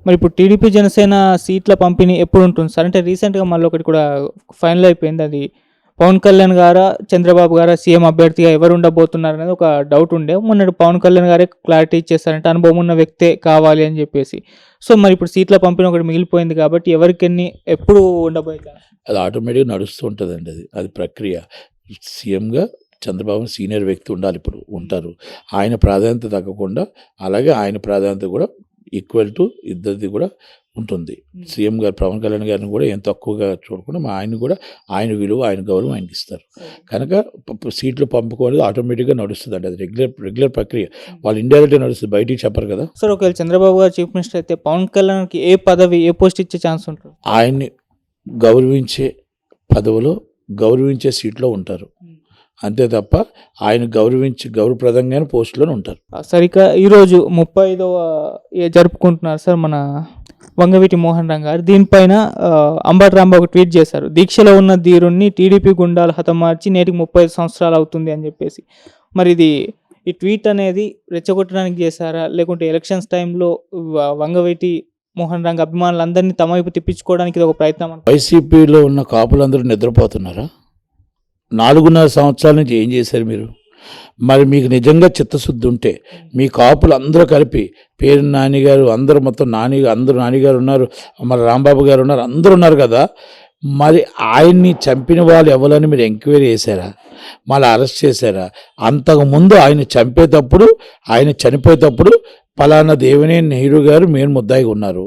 మరి ఇప్పుడు టీడీపీ, జనసేన సీట్ల పంపిణీ ఎప్పుడుంటుంది సార్? అంటే రీసెంట్‌గా మళ్ళొకటి కూడా ఫైనల్ అయిపోయింది. అది పవన్ కళ్యాణ్ గారా, చంద్రబాబు గారా సీఎం అభ్యర్థిగా ఎవరు ఉండబోతున్నారనేది ఒక డౌట్ ఉండే. మొన్నటి పవన్ కళ్యాణ్ గారే క్లారిటీ ఇచ్చేసారంటే అనుభవం ఉన్న వ్యక్తే కావాలి అని జెప్పేసి. సో, మరి ఇప్పుడు సీట్ల పంపిణీ ఒకటి మిగిలిపోయింది కాబట్టి ఎవరికెన్ని ఎప్పుడు ఉండబోయే ఛాన్స్? అది ఆటోమేటిక్‌గా నడుస్తూ ఉంటదండి అది. అది ప్రక్రియ. సీఎంగా చంద్రబాబు సీనియర్ వ్యక్తి ఉండాలి ఇప్పుడు. ఉంటారు. ఆయన ప్రాధాన్యత తగ్గకుండా అలాగే ఆయన ప్రాధాన్యత కూడా ఈక్వల్ టు ఇద్దరిది కూడా ఉంటుంది. సీఎం గారు పవన్ కళ్యాణ్ గారిని కూడా ఏం తక్కువగా చూడకుండా ఆయన్ని కూడా ఆయన విలువ, ఆయన గౌరవం ఆయనకిస్తారు. కనుక సీట్లు పంపుకోవాలి ఆటోమేటిక్‌గా నడుస్తదండి. అది రెగ్యులర్ ప్రక్రియ. వాళ్ళు ఇండైరెక్ట్‌గా నడుస్తది. బయటికి చెప్పరు కదా! సార్ ఒకవేళ చంద్రబాబు గారు చీఫ్ మినిస్టర్ అయితే పవన్ కళ్యాణ్‌కి ఏ పదవి, ఏ పోస్ట్ ఇచ్చే ఛాన్స్ ఉంటుంది? ఆయన్ని గౌరవించే పదవిలో, గౌరవించే సీట్‌లో ఉంటారు. అంతే తప్ప ఆయన గౌరవప్రదంగానే పోస్టులోనే ఉంటారు. సార్ ఇక ఈరోజు 35వ జరుపుకుంటున్నారు సార్ మన వంగవీటి మోహన్ రంగా గారు. దీనిపైన అంబటి రాంబాబు ఒక ట్వీట్ చేశారు. దీక్షలో ఉన్న ధీరుణ్ణి టీడీపీ గుండాలు హతమార్చి నేటికి 35 సంవత్సరాలు అవుతుంది అని చెప్పేసి. మరి ఈ ట్వీట్ అనేది రెచ్చగొట్టడానికి చేశారా? లేకుంటే ఎలక్షన్స్ టైంలో వంగవీటి మోహన్ రంగ అభిమానులందరినీ తమ వైపు తిప్పించుకోవడానికి ఇది ఒక ప్రయత్నం? వైసీపీలో ఉన్న కాపులందరూ నిద్రపోతున్నారా? 4.5 సంవత్సరాల నుంచి ఏం చేశారు మీరు? మరి మీకు నిజంగా చిత్తశుద్ధి ఉంటే మీ కాపులు అందరూ కలిపి పేరు నానిగారు అందరూ మొత్తం అందరూ నానిగారు ఉన్నారు, మరి రాంబాబు గారు ఉన్నారు, అందరూ ఉన్నారు కదా. మరి ఆయన్ని చంపిన వాళ్ళు ఎవరని మీరు ఎంక్వైరీ చేశారా? మళ్ళీ అరెస్ట్ చేశారా? అంతకుముందు ఆయన చనిపోయేటప్పుడు పలానా దేవినేని నెహ్రూ గారు మెయిన్ ముద్దాయిగా ఉన్నారు.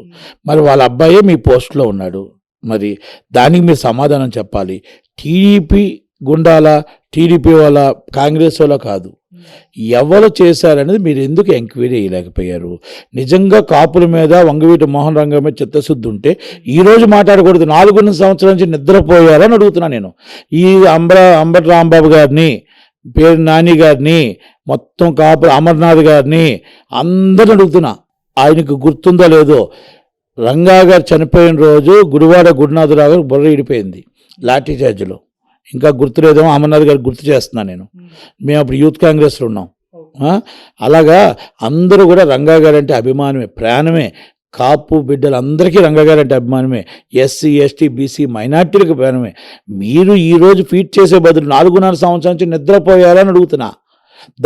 మరి వాళ్ళ అబ్బాయే మీ పోస్టులో ఉన్నాడు. మరి దానికి మీరు సమాధానం చెప్పాలి. టీడీపీ గుండాల, టీడీపీ వాళ్ళ, కాంగ్రెస్ వాళ్ళ కాదు, ఎవరు చేశారనేది మీరు ఎందుకు ఎంక్వైరీ చేయలేకపోయారు? నిజంగా కాపుల మీద వంగవీటి మోహన్ రంగ మీద చిత్తశుద్ధి ఉంటే ఈరోజు మాట్లాడకూడదు. 4 సంవత్సరాల నుంచి నిద్రపోయారని అడుగుతున్నా నేను. ఈ అంబటి రాంబాబు గారిని, పేరు నాని గారిని, మొత్తం కాపులు అమర్నాథ్ గారిని అందరిని అడుగుతున్నా. ఆయనకు గుర్తుందో లేదో, రంగా గారు చనిపోయిన రోజు గుడివాడ గురునాథరావు గారు బుర్ర ఇడిపోయింది లాఠీ చార్జ్లో. ఇంకా గుర్తులేదేమో, అమర్నాథ్ గారికి గుర్తు చేస్తున్నా నేను. మేము అప్పుడు యూత్ కాంగ్రెస్లో ఉన్నాం. అలాగా అందరూ కూడా రంగా గారు అంటే అభిమానమే, ప్రాణమే. కాపు బిడ్డలందరికీ రంగా గారు అంటే అభిమానమే. ఎస్సీ, ఎస్టీ, బీసీ మైనార్టీలకు ప్రాణమే. మీరు ఈరోజు ఫీట్ చేసే బదులు 4.5 సంవత్సరాల నుంచి నిద్రపోయారని అడుగుతున్నా.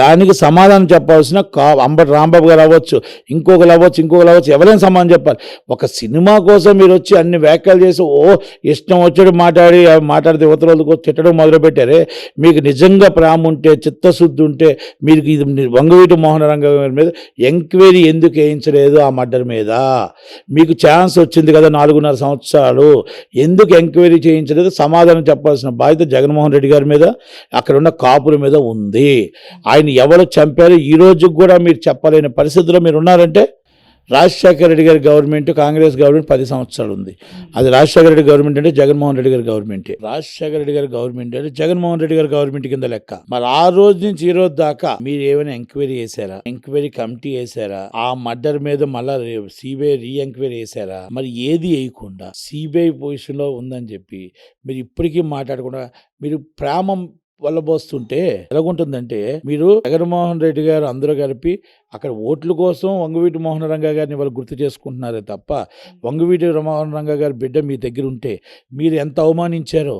దానికి సమాధానం చెప్పాల్సిన అంబటి రాంబాబు గారు అవ్వచ్చు, ఇంకొకరు అవ్వచ్చు, ఎవరైనా సమాధానం చెప్పాలి. ఒక సినిమా కోసం మీరు వచ్చి అన్ని వ్యాఖ్యలు చేసి ఇష్టం వచ్చాడు మాట్లాడితే యువతలకు తిట్టడం మొదలుపెట్టారే. మీకు నిజంగా ప్రేమ ఉంటే, చిత్తశుద్ధి ఉంటే మీరు ఇది వంగవీటి మోహన్ రంగ మీద ఎంక్వైరీ ఎందుకు వేయించలేదు? ఆ మర్డర్ మీద మీకు ఛాన్స్ వచ్చింది కదా 4.5 సంవత్సరాలు, ఎందుకు ఎంక్వైరీ చేయించలేదు? సమాధానం చెప్పాల్సిన బాధ్యత జగన్మోహన్ రెడ్డి గారి మీద, అక్కడ ఉన్న కాపుల మీద ఉంది. ఆయన ఎవరు చంపారు ఈ రోజు కూడా మీరు చెప్పలేని పరిస్థితుల్లో మీరు ఉన్నారంటే, రాజశేఖర రెడ్డి గారి గవర్నమెంట్, కాంగ్రెస్ గవర్నమెంట్ 10 సంవత్సరాలు ఉంది. అది రాజశేఖర రెడ్డి గవర్నమెంట్ అంటే జగన్మోహన్ రెడ్డి గారి గవర్నమెంట్. రాజశేఖర రెడ్డి గారి గవర్నమెంట్ అంటే జగన్మోహన్ రెడ్డి గారి గవర్నమెంట్ కింద లెక్క. మరి ఆ రోజు నుంచి ఈ రోజు దాకా మీరు ఏమైనా ఎంక్వైరీ చేశారా? ఎంక్వైరీ కమిటీ వేసారా? ఆ మర్డర్ మీద మళ్ళా సిబిఐ ఎంక్వైరీ చేశారా? మరి ఏది వేయకుండా సిబిఐ పొజిషన్ లో ఉందని చెప్పి మీరు ఇప్పటికీ మాట్లాడకుండా మీరు ప్రేమ వల్లబోస్తుంటే ఎలాగుంటుందంటే, మీరు జగన్మోహన్ రెడ్డి గారు అందరూ కలిపి అక్కడ ఓట్ల కోసం వంగవీటి మోహన్ రంగా గారిని వాళ్ళు గుర్తు చేసుకుంటున్నారే తప్ప, వంగవీటి మోహన్ రంగా గారి బిడ్డ మీ దగ్గర ఉంటే మీరు ఎంత అవమానించారో,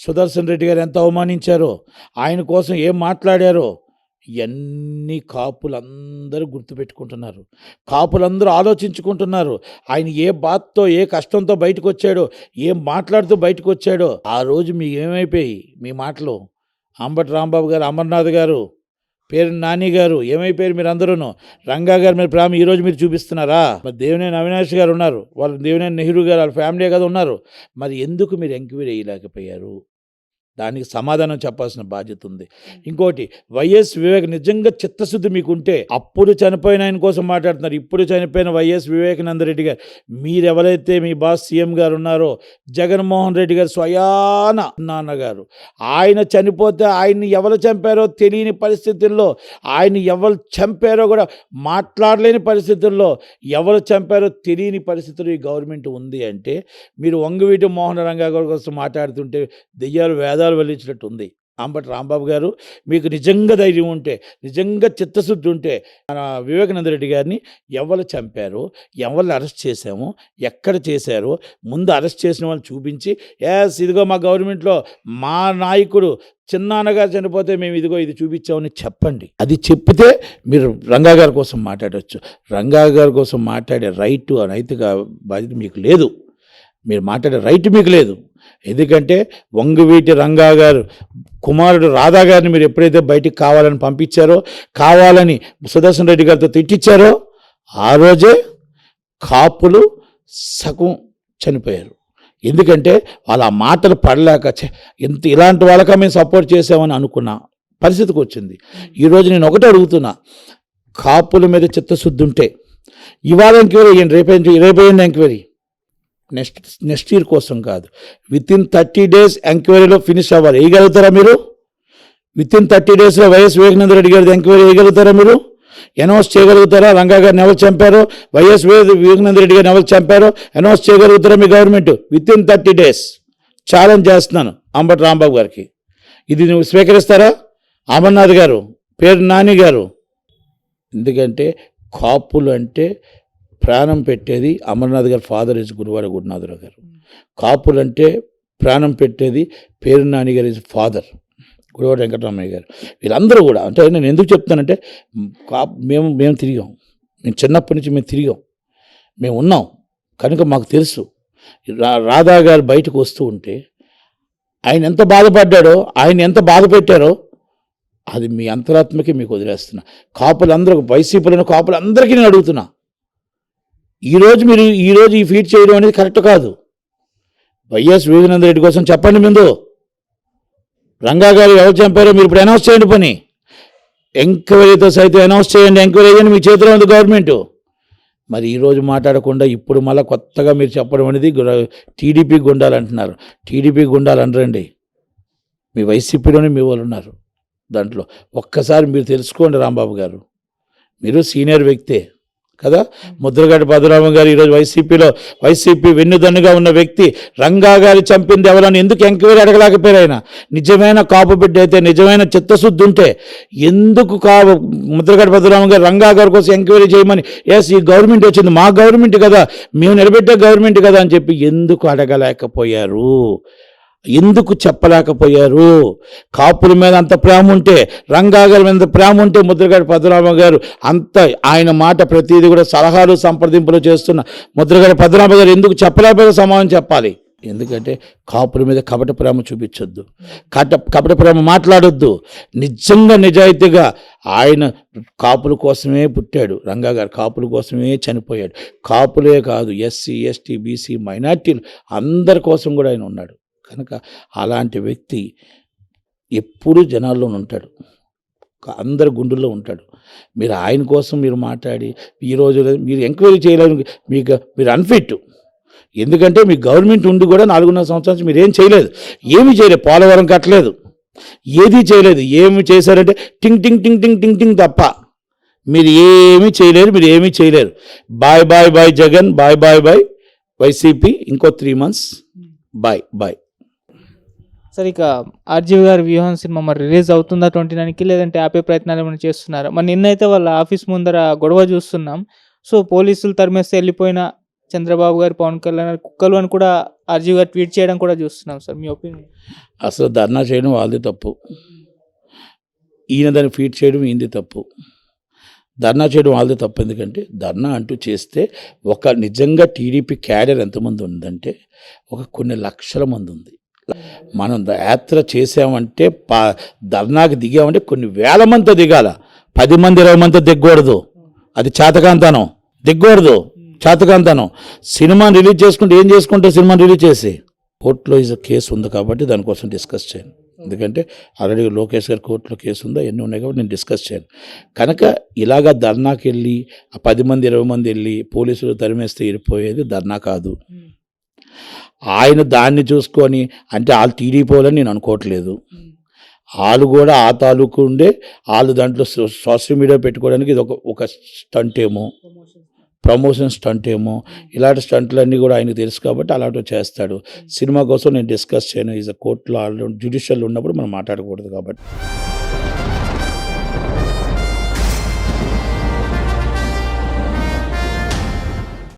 సుదర్శన్ రెడ్డి గారు ఎంత అవమానించారో, ఆయన కోసం ఏం మాట్లాడారో ఇవన్నీ కాపులందరూ గుర్తుపెట్టుకుంటున్నారు. కాపులందరూ ఆలోచించుకుంటున్నారు. ఆయన ఏ బాధతో, ఏ కష్టంతో బయటకు వచ్చాడో, ఏం మాట్లాడుతూ బయటకు వచ్చాడో. ఆ రోజు మీ ఏమైపోయి మీ మాటలు? అంబటి రాంబాబు గారు, అమర్నాథ్ గారు, పేరు నాని గారు ఏమైపోయారు? మీరు అందరూ రంగా గారి మీద ప్రేమ ఈరోజు మీరు చూపిస్తున్నారా? మరి దేవినేని అవినాష్ గారు ఉన్నారు, వాళ్ళు దేవినేని నెహ్రూ గారు వాళ్ళ ఫ్యామిలీ కదా ఉన్నారు. మరి ఎందుకు మీరు ఎంక్వైరీ చేయలేకపోయారు? దానికి సమాధానం చెప్పాల్సిన బాధ్యత ఉంది. ఇంకోటి, వైఎస్ వివేక్ నిజంగా చిత్తశుద్ధి మీకుంటే అప్పుడు చనిపోయిన ఆయన కోసం మాట్లాడుతున్నారు. ఇప్పుడు చనిపోయిన వైఎస్ వివేకానంద రెడ్డి గారు, మీరెవరైతే మీ బాస్ సీఎం గారు ఉన్నారో, జగన్మోహన్ రెడ్డి గారు స్వయాన నాన్నగారు, ఆయన చనిపోతే ఆయన్ని ఎవరు చంపారో తెలియని పరిస్థితుల్లో, ఆయన ఎవరు చంపారో కూడా మాట్లాడలేని పరిస్థితుల్లో, ఎవరు చంపారో తెలియని పరిస్థితుల్లో ఈ గవర్నమెంట్ ఉంది అంటే, మీరు వంగవీటి మోహన్ రంగా గారి కోసం మాట్లాడుతుంటే దెయ్యాలు వేదాలు వల్లించినట్టు ఉంది. అంబటి రాంబాబు గారు, మీకు నిజంగా ధైర్యం ఉంటే, నిజంగా చిత్తశుద్ధి ఉంటే, మన వివేకానంద రెడ్డి గారిని ఎవరు చంపారో, ఎవరిని అరెస్ట్ చేశామో, ఎక్కడ చేశారో ముందు అరెస్ట్ చేసిన వాళ్ళు చూపించి, ఎస్ ఇదిగో మా గవర్నమెంట్లో మా నాయకుడు చిన్నాన్నగారు చనిపోతే మేము ఇదిగో ఇది చూపించామని చెప్పండి. అది చెప్పితే మీరు రంగా గారి కోసం మాట్లాడవచ్చు. రంగా గారి కోసం మాట్లాడే రైటు నైతిక బాధ్యత మీకు లేదు. మీరు మాట్లాడే రైట్ మీకు లేదు. ఎందుకంటే వంగవీటి రంగా గారు కుమారుడు రాధా గారిని మీరు ఎప్పుడైతే బయటికి కావాలని పంపించారో, కావాలని సుదర్శన్ రెడ్డి గారితో తిట్టించారో, ఆ రోజే కాపులు సగం చనిపోయారు. ఎందుకంటే వాళ్ళ ఆ మాటలు పడలేక ఇలాంటి వాళ్ళక మేము సపోర్ట్ చేసామని అనుకున్న పరిస్థితికి వచ్చింది. ఈరోజు నేను ఒకటే అడుగుతున్నా, కాపుల మీద చిత్తశుద్ధి ఉంటే ఇవాళ ఎంక్వైరీ అయ్యండి, రేపేయండి ఎంక్వైరీ. నెక్స్ట్ ఇయర్ కోసం కాదు, వితిన్ 30 days ఎంక్వైరీలో ఫినిష్ అవ్వాలి. వేయగలుగుతారా మీరు? వితిన్ 30 daysలో వైఎస్ వివేకానంద రెడ్డి గారిది ఎంక్వైరీ వేయగలుగుతారా మీరు? అనౌన్స్ చేయగలుగుతారా? రంగా గారిని ఎవరు చంపారో, వైఎస్ వివేకానంద రెడ్డి గారిని ఎవరు చంపారో అనౌన్స్ చేయగలుగుతారా మీ గవర్నమెంట్? వితిన్ 30 days ఛాలెంజ్ చేస్తున్నాను అంబటి రాంబాబు గారికి. ఇది నువ్వు స్వీకరిస్తారా? అమర్నాథ్ గారు, పేరు నాని గారు. ఎందుకంటే కాపులు అంటే ప్రాణం పెట్టేది అమర్నాథ్ గారు ఫాదర్ ఇస్ గురువాడ గురునాథరావు గారు. కాపులు అంటే ప్రాణం పెట్టేది పేరు నాని గారు ఇస్ ఫాదర్ గురువాడ వెంకటరామయ్య గారు. వీళ్ళందరూ కూడా అంటే నేను ఎందుకు చెప్తానంటే మేము తిరిగాం, మేము చిన్నప్పటి నుంచి మేము తిరిగాం, మేము ఉన్నాం కనుక మాకు తెలుసు. రాధా గారు బయటకు వస్తూ ఉంటే ఆయన ఎంత బాధపడ్డాడో, ఆయన ఎంత బాధ పెట్టారో అది మీ అంతరాత్మకి మీకు వదిలేస్తున్నా. కాపులందరూ వైసీపీలను కాపులందరికీ నేను అడుగుతున్నా, ఈరోజు ఈ ఫీట్ చేయడం అనేది కరెక్ట్ కాదు. వైఎస్ వివేకానంద రెడ్డి కోసం చెప్పండి. ముందు రంగా గారు ఎవరు చంపారో మీరు ఇప్పుడు అనౌన్స్ చేయండి. పని ఎంక్వైరీతో సైతం అనౌన్స్ చేయండి. ఎంక్వైరీ చేయండి, మీ చేతిలో ఉంది గవర్నమెంట్. మరి ఈరోజు మాట్లాడకుండా ఇప్పుడు మళ్ళీ కొత్తగా మీరు చెప్పడం అనేది టీడీపీ గుండాలు అంటున్నారు. టీడీపీ గుండాలు అనరండి, మీ వైసీపీలోనే మీ వాళ్ళు ఉన్నారు దాంట్లో. ఒక్కసారి మీరు తెలుసుకోండి రాంబాబు గారు, మీరు సీనియర్ వ్యక్తే కదా. ముద్రగడ్డ పద్మనాభం గారు ఈరోజు వైసీపీ వెన్నుదన్నుగా ఉన్న వ్యక్తి. రంగా గారి చంపింది ఎవరని ఎందుకు ఎంక్వైరీ అడగలేకపోయారు? ఆయన నిజమైన కాపు బిడ్డ అయితే, నిజమైన చిత్తశుద్ధి ఉంటే ఎందుకు ముద్రగడ్డ పద్మనాభం గారు రంగా గారి కోసం ఎంక్వైరీ చేయమని, ఎస్ ఈ గవర్నమెంట్ వచ్చింది, మా గవర్నమెంట్ కదా, మేము నిలబెట్టే గవర్నమెంట్ కదా అని చెప్పి ఎందుకు అడగలేకపోయారు? ఎందుకు చెప్పలేకపోయారు? కాపుల మీద అంత ప్రేమ ఉంటే, రంగా గారి మీద ప్రేమ ఉంటే, ముద్రగడ్డ పద్మనాభం గారు అంత ఆయన మాట ప్రతిదీ కూడా సలహాలు సంప్రదింపులు చేస్తున్న ముద్రగడ్డ పద్మనాభం గారు ఎందుకు చెప్పలేకపోయారు? సమాధానం చెప్పాలి. ఎందుకంటే కాపుల మీద కపట ప్రేమ చూపించొద్దు, కపట ప్రేమ మాట్లాడొద్దు. నిజంగా నిజాయితీగా ఆయన కాపుల కోసమే పుట్టాడు. రంగా గారు కాపుల కోసమే చనిపోయాడు. కాపులే కాదు, ఎస్సీ ఎస్టీ బీసీ మైనార్టీలు అందరి కోసం కూడా ఆయన ఉన్నాడు. కనుక అలాంటి వ్యక్తి ఎప్పుడూ జనాల్లో ఉంటాడు, అందరి గుండెల్లో ఉంటాడు. మీరు ఆయన కోసం మీరు మాట్లాడి ఈరోజు మీరు ఎంక్వైరీ చేయలేదు, మీరు అన్ఫిట్. ఎందుకంటే మీ గవర్నమెంట్ ఉండి కూడా 4.5 సంవత్సరాల నుంచి మీరు ఏమీ చేయలేదు. పోలవరం కట్టలేదు, ఏదీ చేయలేదు. ఏమి చేశారంటే టింగ్ టింగ్ టింగ్ టింగ్ టింగ్ టింగ్ తప్ప మీరు ఏమీ చేయలేరు. Bye bye bye Jagan, bye bye bye YCP, ఇంకో 3 months బాయ్. సార్, ఇక ఆర్జీవి గారి వ్యూహం సినిమా మరి రిలీజ్ అవుతుందా 29కి, లేదంటే ఆపే ప్రయత్నాలు ఏమైనా చేస్తున్నారా? మరి నిన్నైతే వాళ్ళ ఆఫీస్ ముందర గొడవ చూస్తున్నాం. సో పోలీసులు తరిమేస్తే వెళ్ళిపోయిన చంద్రబాబు గారు, పవన్ కళ్యాణ్ కుక్కలు అని కూడా ఆర్జీవి గారు ట్వీట్ చేయడం కూడా చూస్తున్నాం. సార్ మీ ఒపీనియన్? అసలు ధర్నా చేయడం వాళ్ళది తప్పు, ఈయన దాన్ని ఫీట్ చేయడం ఈయనది తప్పు. ధర్నా చేయడం వాళ్ళది తప్పు. ఎందుకంటే ధర్నా అంటూ చేస్తే నిజంగా టీడీపీ క్యాడర్ ఎంతమంది ఉందంటే కొన్ని లక్షల మంది ఉంది. మనం యాత్ర చేసామంటే ధర్నాకి దిగామంటే కొన్ని వేల మందితో దిగాల, 10 మంది 20 మందితో దిగకూడదు. అది చేతకాంతనం, దిగకూడదు, చేతకాంతనం. సినిమాని రిలీజ్ చేసుకుంటే ఏం చేసుకుంటే సినిమాని రిలీజ్ చేసి కోర్టులో కేసు ఉంది కాబట్టి దానికోసం డిస్కస్ చేయను. ఎందుకంటే ఆల్రెడీ లోకేష్ గారి కోర్టులో కేసు ఉందా ఎన్ని ఉన్నాయి కాబట్టి నేను డిస్కస్ చేయను. కనుక ఇలాగా ధర్నాకి వెళ్ళి 10 మంది 20 మంది వెళ్ళి పోలీసులు తరిమేస్తే వెళ్ళిపోయేది ధర్నా కాదు. ఆయన దాన్ని చూసుకొని అంటే వాళ్ళు టీడీపీ వాళ్ళని నేను అనుకోవట్లేదు. వాళ్ళు కూడా ఆ తాలూకు ఉండే వాళ్ళు దాంట్లో సోషల్ మీడియా పెట్టుకోవడానికి ఇది ఒక స్టంట్ ఏమో, ప్రమోషన్ స్టంట్ ఏమో, ఇలాంటి స్టంట్లన్నీ కూడా ఆయనకు తెలుసు కాబట్టి అలాంటివి చేస్తాడు. సినిమా కోసం నేను డిస్కస్ చేయను. ఈజ్ అ కోర్టులో ఆల్రెడీ జ్యుడిషియల్ ఉన్నప్పుడు మనం మాట్లాడకూడదు కాబట్టి.